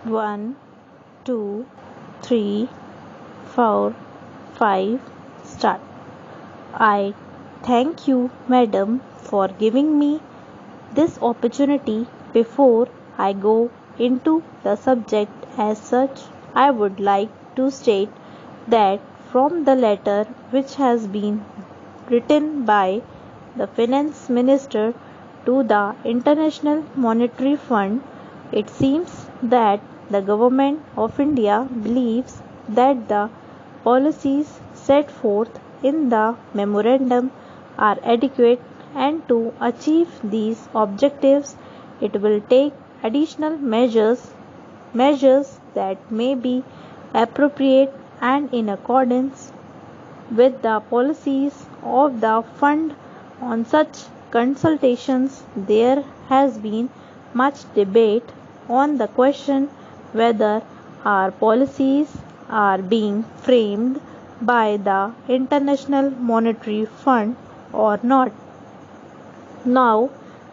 1, 2, 3, 4, 5, start. I thank you, madam, for giving me this opportunity. Before I go into the subject as such, I would like to state that from the letter which has been written by the Finance Minister to the International Monetary Fund, it seems that the Government of India believes that the policies set forth in the memorandum are adequate, and to achieve these objectives it will take additional measures that may be appropriate and in accordance with the policies of the fund. On such consultations, there has been much debate on the question whether our policies are being framed by the International Monetary Fund or not. Now,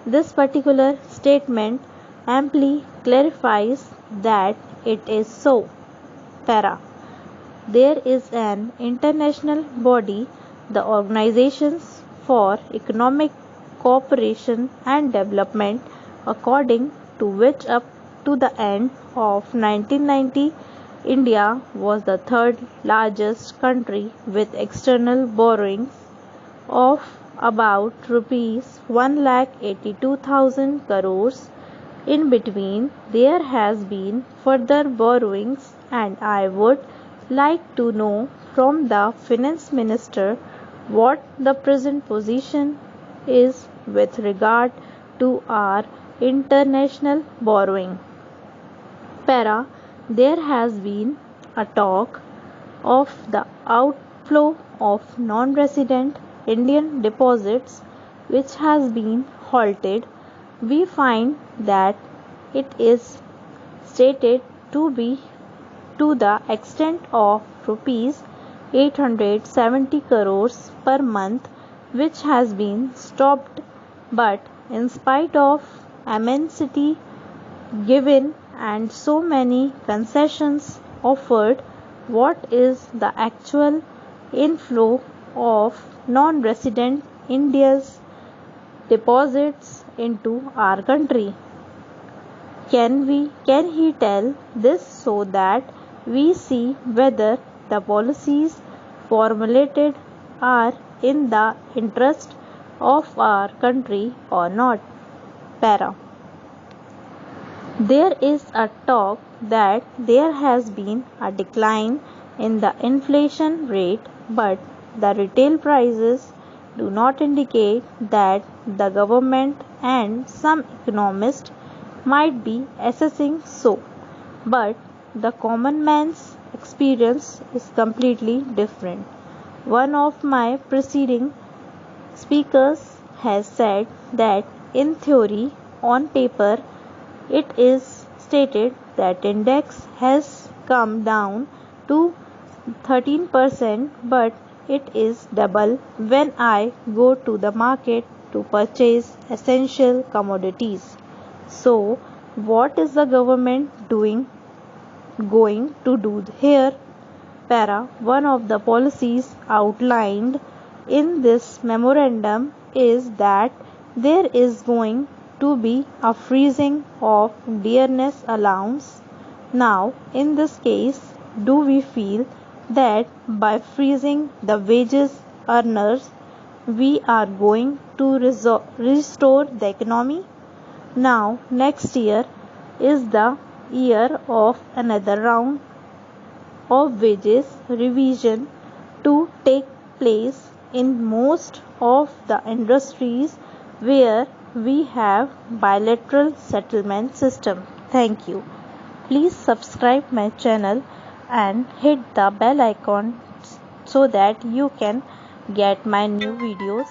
this particular statement amply clarifies that it is so. Para. There is an international body, the Organizations for Economic Cooperation and Development, according to which up to the end of 1990, India was the third largest country with external borrowings of about rupees 1,82,000 crores. In between, there has been further borrowings, and I would like to know from the Finance Minister what the present position is with regard to our international borrowing. Para. There has been a talk of the outflow of non-resident Indian deposits which has been halted. We find that it is stated to be to the extent of rupees 870 crores per month, which has been stopped. But in spite of amenity given and so many concessions offered, what is the actual inflow of non-resident India's deposits into our country? Can he tell this so that we see whether the policies formulated are in the interest of our country or not? Para. There is a talk that there has been a decline in the inflation rate, but the retail prices do not indicate that. The government and some economists might be assessing so, but the common man's experience is completely different. One of my preceding speakers has said that in theory, on paper, it is stated that index has come down to 13%, but it is double when I go to the market to purchase essential commodities. So, what is the government going to do here? Para. One of the policies outlined in this memorandum is that there is going to be a freezing of dearness allowance. Now, in this case, do we feel that by freezing the wages earners, we are going to restore the economy? Now, next year is the year of another round of wages revision to take place in most of the industries where we have bilateral settlement system. Thank you. Please subscribe my channel and hit the bell icon so that you can get my new videos